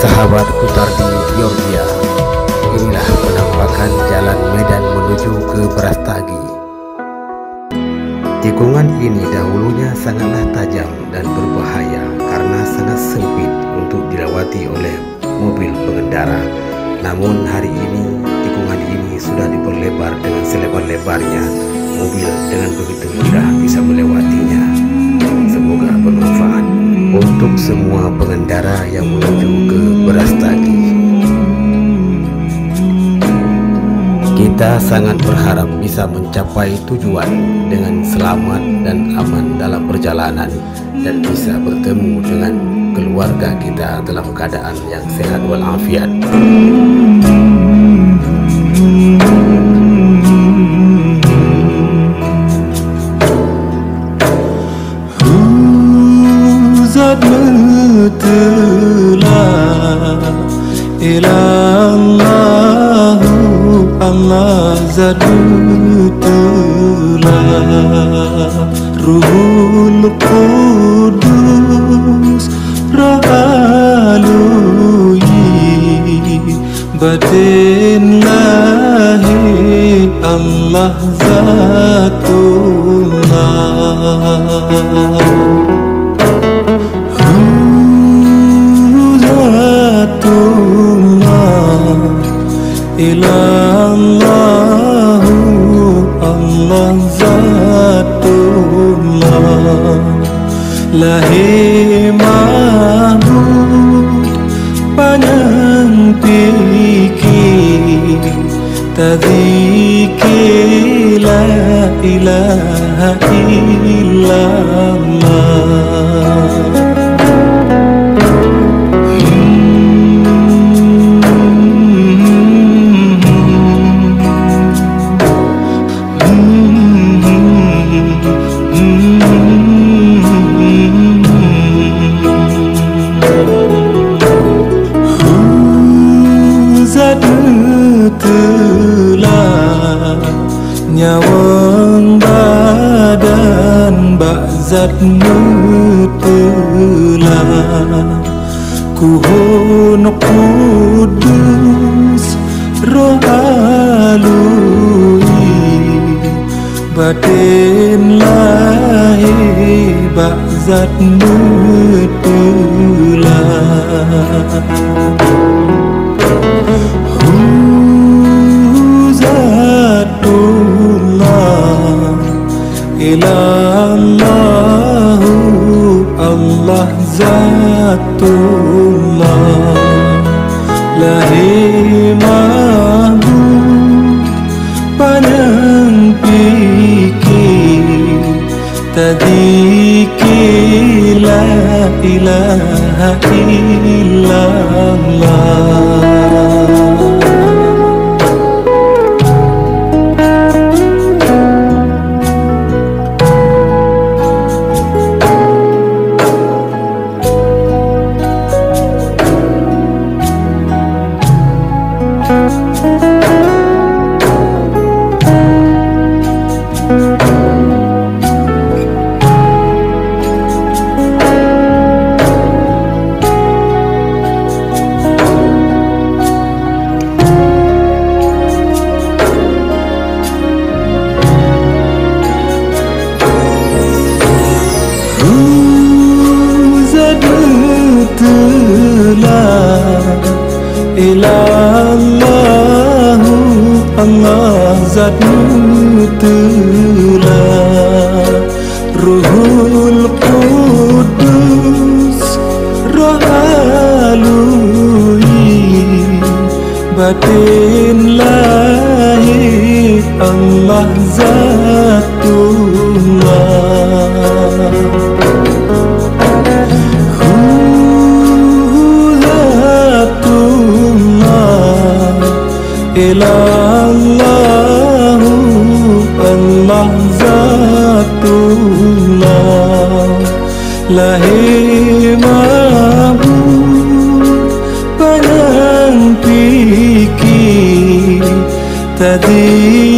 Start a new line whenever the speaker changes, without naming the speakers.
Sahabatku Tardi Georgia, inilah penampakan jalan Medan menuju ke Brastagi. Tikungan ini dahulunya sangatlah tajam dan berbahaya karena sangat sempit untuk dilewati oleh mobil pengendara. Namun hari ini tikungan ini sudah diperlebar dengan selebar-lebarnya. Mobil dengan begitu mudah bisa melewatinya. Semoga bermanfaat untuk semua pengendara yang menuju ke Brastagi. Kita sangat berharap bisa mencapai tujuan dengan selamat dan aman dalam perjalanan dan bisa bertemu dengan keluarga kita dalam keadaan yang sehat walafiat.
Allah zadutlah Ruhul Qudus Ra'aluyi batin lahi Allah zatullah ilallahu Allah zatullah lahi mahmud panjang pikir tadzikir la ilaha illallah. Nyawang badan bakzat mutelah kuhun kudus roh alui batin lahi bakzat mutelah ilallahu Allah zatullah lahi mahmud panjang pikir tadzikir la ilaha illallah. Ilallahu Allah zatullah Ruhul Qudus roh alui batin lahi Allah zatullah ilallahu Allah zatullah lahi mahmud panjang pikir tadzikir